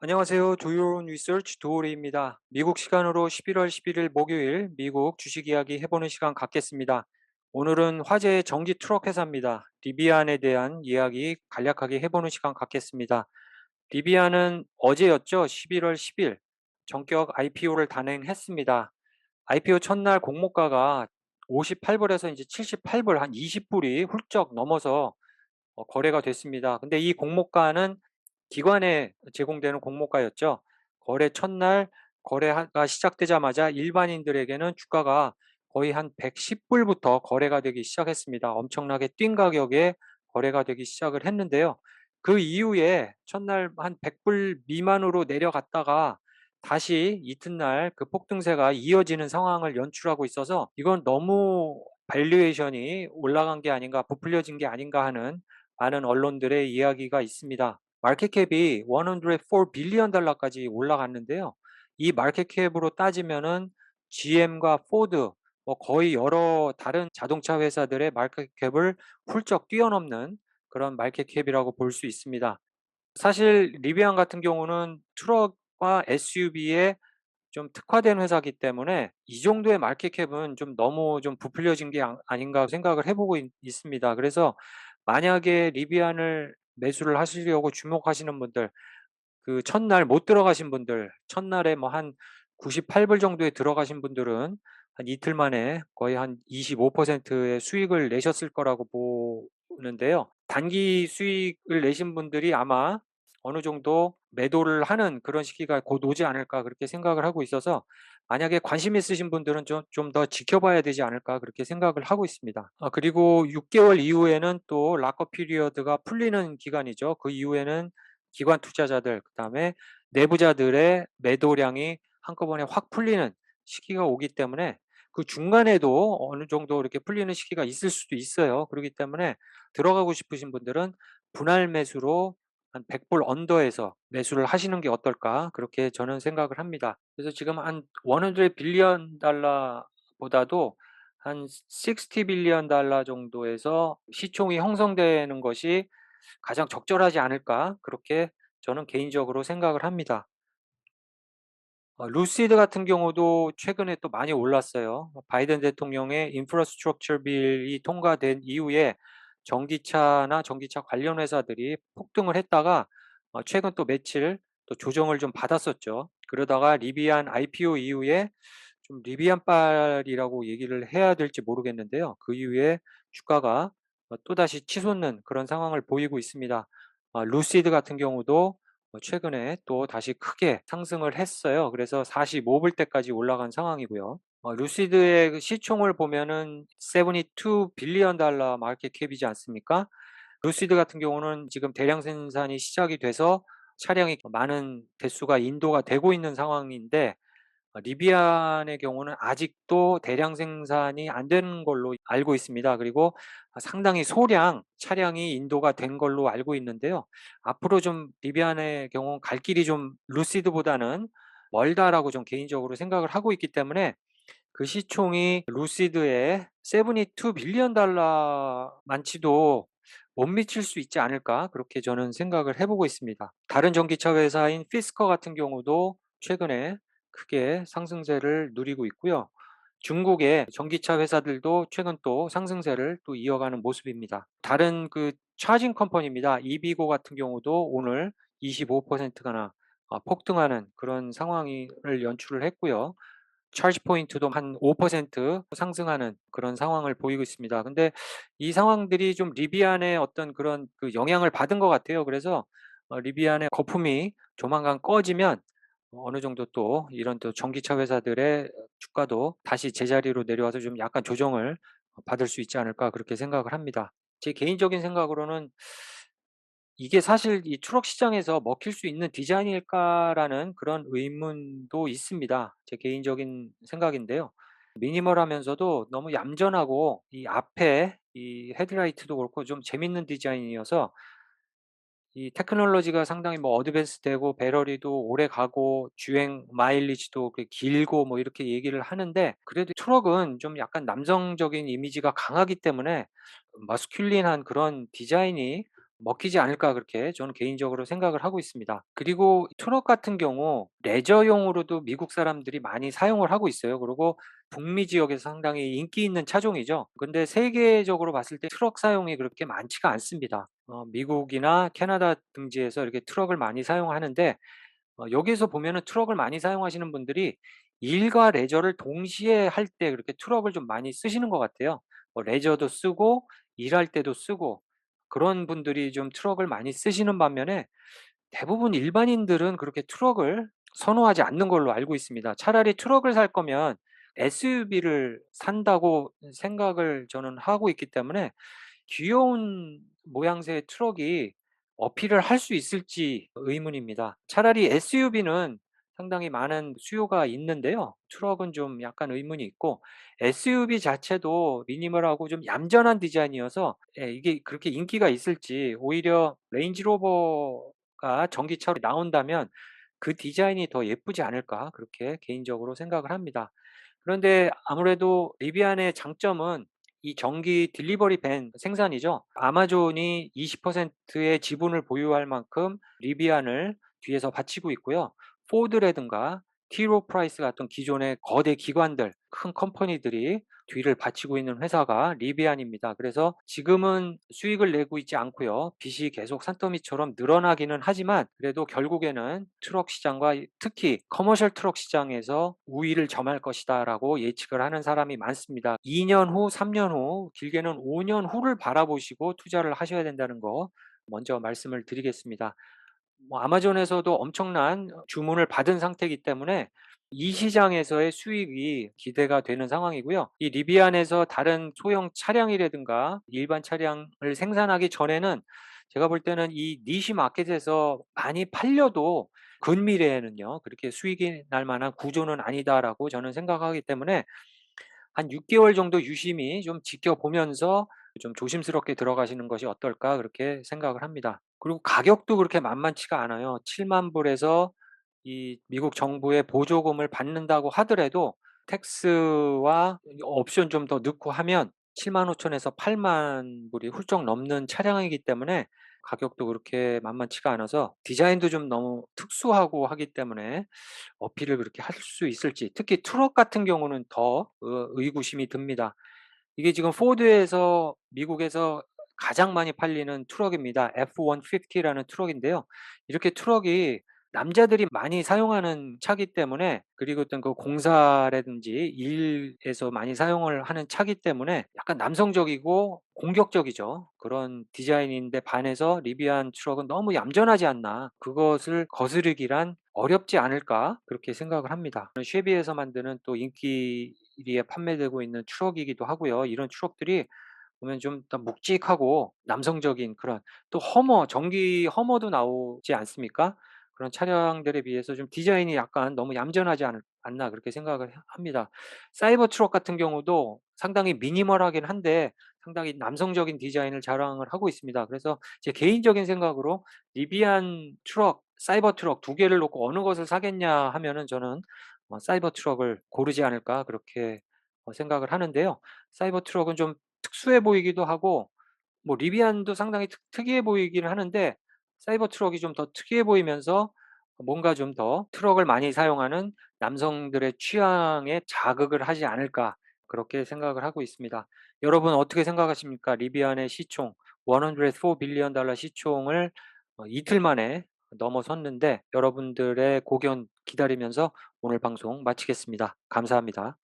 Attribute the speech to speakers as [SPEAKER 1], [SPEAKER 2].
[SPEAKER 1] 안녕하세요. 도요 리서치 도오리입니다. 미국 시간으로 11월 11일 목요일 미국 주식 이야기 해보는 시간 갖겠습니다. 오늘은 화제의 전기 트럭 회사입니다. 리비안에 대한 이야기 간략하게 해보는 시간 갖겠습니다. 리비안은 어제였죠. 11월 10일 전격 IPO를 단행했습니다. IPO 첫날 공모가가 58불에서 이제 78불, 한 20불이 훌쩍 넘어서 거래가 됐습니다. 근데 이 공모가는 기관에 제공되는 공모가였죠. 거래 첫날 거래가 시작되자마자 일반인들에게는 주가가 거의 한 110불부터 거래가 되기 시작했습니다. 엄청나게 뛴 가격에 거래가 되기 시작을 했는데요. 그 이후에 첫날 한 100불 미만으로 내려갔다가 다시 이튿날 그 폭등세가 이어지는 상황을 연출하고 있어서 이건 너무 밸류에이션이 올라간 게 아닌가, 부풀려진 게 아닌가 하는 많은 언론들의 이야기가 있습니다. 마켓캡이 104 빌리언 달러까지 올라갔는데요. 이 마켓캡으로 따지면은 GM과 포드, 뭐 거의 여러 다른 자동차 회사들의 마켓캡을 훌쩍 뛰어넘는 그런 마켓캡이라고 볼 수 있습니다. 사실 리비안 같은 경우는 트럭과 SUV에 좀 특화된 회사기 때문에 이 정도의 마켓캡은 좀 너무 좀 부풀려진 게 아닌가 생각을 해보고 있습니다. 그래서 만약에 리비안을 매수를 하시려고 주목하시는 분들, 그 첫날 못 들어가신 분들, 첫날에 뭐 한 98불 정도에 들어가신 분들은 한 이틀 만에 거의 한 25%의 수익을 내셨을 거라고 보는데요. 단기 수익을 내신 분들이 아마 어느 정도 매도를 하는 그런 시기가 곧 오지 않을까 그렇게 생각을 하고 있어서 만약에 관심 있으신 분들은 좀 더 지켜봐야 되지 않을까 그렇게 생각을 하고 있습니다. 그리고 6개월 이후에는 또 락업 피리어드가 풀리는 기간이죠. 그 이후에는 기관 투자자들, 그다음에 내부자들의 매도량이 한꺼번에 확 풀리는 시기가 오기 때문에 그 중간에도 어느 정도 이렇게 풀리는 시기가 있을 수도 있어요. 그렇기 때문에 들어가고 싶으신 분들은 분할 매수로 한 100불 언더에서 매수를 하시는 게 어떨까? 그렇게 저는 생각을 합니다. 그래서 지금 한 100 빌리언 달러보다도 한 60 빌리언 달러 정도에서 시총이 형성되는 것이 가장 적절하지 않을까? 그렇게 저는 개인적으로 생각을 합니다. 루시드 같은 경우도 최근에 또 많이 올랐어요. 바이든 대통령의 인프라스트럭처 빌이 통과된 이후에 전기차나 전기차 관련 회사들이 폭등을 했다가 최근 또 며칠 또 조정을 좀 받았었죠. 그러다가 리비안 IPO 이후에 좀 리비안빨이라고 얘기를 해야 될지 모르겠는데요. 그 이후에 주가가 또다시 치솟는 그런 상황을 보이고 있습니다. 루시드 같은 경우도 최근에 또 다시 크게 상승을 했어요. 그래서 45불 대까지 올라간 상황이고요. 루시드의 그 시총을 보면은 72 빌리언 달러 마켓 캡이지 않습니까? 루시드 같은 경우는 지금 대량 생산이 시작이 돼서 차량이 많은 대수가 인도가 되고 있는 상황인데 리비안의 경우는 아직도 대량 생산이 안 되는 걸로 알고 있습니다. 그리고 상당히 소량 차량이 인도가 된 걸로 알고 있는데요. 앞으로 좀 리비안의 경우 갈 길이 좀 루시드보다는 멀다라고 좀 개인적으로 생각을 하고 있기 때문에 그 시총이 루시드의 72 빌리언 달러만치도 못 미칠 수 있지 않을까 그렇게 저는 생각을 해보고 있습니다. 다른 전기차 회사인 피스커 같은 경우도 최근에 크게 상승세를 누리고 있고요. 중국의 전기차 회사들도 최근 또 상승세를 또 이어가는 모습입니다. 다른 그 차징 컴퍼니입니다. 이비고 같은 경우도 오늘 25%나 폭등하는 그런 상황을 연출을 했고요. 차지 포인트도 한 5% 상승하는 그런 상황을 보이고 있습니다. 근데 이 상황들이 좀 리비안의 어떤 그런 그 영향을 받은 것 같아요. 그래서 리비안의 거품이 조만간 꺼지면 어느 정도 또 이런 또 전기차 회사들의 주가도 다시 제자리로 내려와서 좀 약간 조정을 받을 수 있지 않을까 그렇게 생각을 합니다. 제 개인적인 생각으로는 이게 사실 이 트럭 시장에서 먹힐 수 있는 디자인일까라는 그런 의문도 있습니다. 제 개인적인 생각인데요. 미니멀하면서도 너무 얌전하고 이 앞에 이 헤드라이트도 그렇고 좀 재밌는 디자인이어서 이 테크놀로지가 상당히 뭐 어드밴스되고 배터리도 오래가고 주행 마일리지도 그 길고 뭐 이렇게 얘기를 하는데 그래도 트럭은 좀 약간 남성적인 이미지가 강하기 때문에 머스큘린한 그런 디자인이 먹히지 않을까 그렇게 저는 개인적으로 생각을 하고 있습니다. 그리고 트럭 같은 경우 레저용으로도 미국 사람들이 많이 사용을 하고 있어요. 그리고 북미 지역에서 상당히 인기 있는 차종이죠. 근데 세계적으로 봤을 때 트럭 사용이 그렇게 많지가 않습니다. 미국이나 캐나다 등지에서 이렇게 트럭을 많이 사용하는데 여기에서 보면은 트럭을 많이 사용하시는 분들이 일과 레저를 동시에 할 때 그렇게 트럭을 좀 많이 쓰시는 것 같아요. 레저도 쓰고 일할 때도 쓰고 그런 분들이 좀 트럭을 많이 쓰시는 반면에 대부분 일반인들은 그렇게 트럭을 선호하지 않는 걸로 알고 있습니다. 차라리 트럭을 살 거면 SUV를 산다고 생각을 저는 하고 있기 때문에 귀여운 모양새의 트럭이 어필을 할 수 있을지 의문입니다. 차라리 SUV는 상당히 많은 수요가 있는데요. 트럭은 좀 약간 의문이 있고 SUV 자체도 미니멀하고 좀 얌전한 디자인이어서 이게 그렇게 인기가 있을지 오히려 레인지로버가 전기차로 나온다면 그 디자인이 더 예쁘지 않을까 그렇게 개인적으로 생각을 합니다. 그런데 아무래도 리비안의 장점은 이 전기 딜리버리 밴 생산이죠. 아마존이 20%의 지분을 보유할 만큼 리비안을 뒤에서 받치고 있고요. 포드라든가 티로 프라이스 같은 기존의 거대 기관들, 큰 컴퍼니들이 뒤를 받치고 있는 회사가 리비안입니다. 그래서 지금은 수익을 내고 있지 않고요. 빚이 계속 산더미처럼 늘어나기는 하지만 그래도 결국에는 트럭 시장과 특히 커머셜 트럭 시장에서 우위를 점할 것이다라고 예측을 하는 사람이 많습니다. 2년 후, 3년 후, 길게는 5년 후를 바라보시고 투자를 하셔야 된다는 거 먼저 말씀을 드리겠습니다. 아마존에서도 엄청난 주문을 받은 상태이기 때문에 이 시장에서의 수익이 기대가 되는 상황이고요. 이 리비안에서 다른 소형 차량이라든가 일반 차량을 생산하기 전에는 제가 볼 때는 이 니시 마켓에서 많이 팔려도 근미래에는요 그렇게 수익이 날 만한 구조는 아니다라고 저는 생각하기 때문에 한 6개월 정도 유심히 좀 지켜보면서 좀 조심스럽게 들어가시는 것이 어떨까 그렇게 생각을 합니다. 그리고 가격도 그렇게 만만치가 않아요. 7만 불에서 이 미국 정부의 보조금을 받는다고 하더라도 텍스와 옵션 좀 더 넣고 하면 7만5천에서 8만 불이 훌쩍 넘는 차량이기 때문에 가격도 그렇게 만만치가 않아서 디자인도 좀 너무 특수하고 하기 때문에 어필을 그렇게 할 수 있을지 특히 트럭 같은 경우는 더 의구심이 듭니다. 이게 지금 포드에서 미국에서 가장 많이 팔리는 트럭입니다. F-150라는 트럭인데요. 이렇게 트럭이 남자들이 많이 사용하는 차기 때문에 그리고 어떤 그 공사라든지 일에서 많이 사용을 하는 차기 때문에 약간 남성적이고 공격적이죠. 그런 디자인인데 반해서 리비안 트럭은 너무 얌전하지 않나. 그것을 거스르기란 어렵지 않을까 그렇게 생각을 합니다. 쉐비에서 만드는 또 인기리에 판매되고 있는 트럭이기도 하고요. 이런 트럭들이 보면 좀 더 묵직하고 남성적인 그런 또 전기 허머도 나오지 않습니까? 그런 차량들에 비해서 좀 디자인이 약간 너무 얌전하지 않나 그렇게 생각을 합니다. 사이버 트럭 같은 경우도 상당히 미니멀하긴 한데 상당히 남성적인 디자인을 자랑을 하고 있습니다. 그래서 제 개인적인 생각으로 리비안 트럭, 사이버 트럭 두 개를 놓고 어느 것을 사겠냐 하면은 저는 사이버 트럭을 고르지 않을까 그렇게 생각을 하는데요. 사이버 트럭은 좀 특수해 보이기도 하고 리비안도 상당히 특이해 보이긴 하는데 사이버 트럭이 좀 더 특이해 보이면서 뭔가 좀 더 '트럭을 많이 사용하는 남성들의 취향에 자극을 하지 않을까.' 그렇게 생각을 하고 있습니다. 여러분 어떻게 생각하십니까? 리비안의 시총 104 빌리언 달러 시총을 이틀 만에 넘어섰는데 여러분들의 고견 기다리면서 오늘 방송 마치겠습니다. 감사합니다.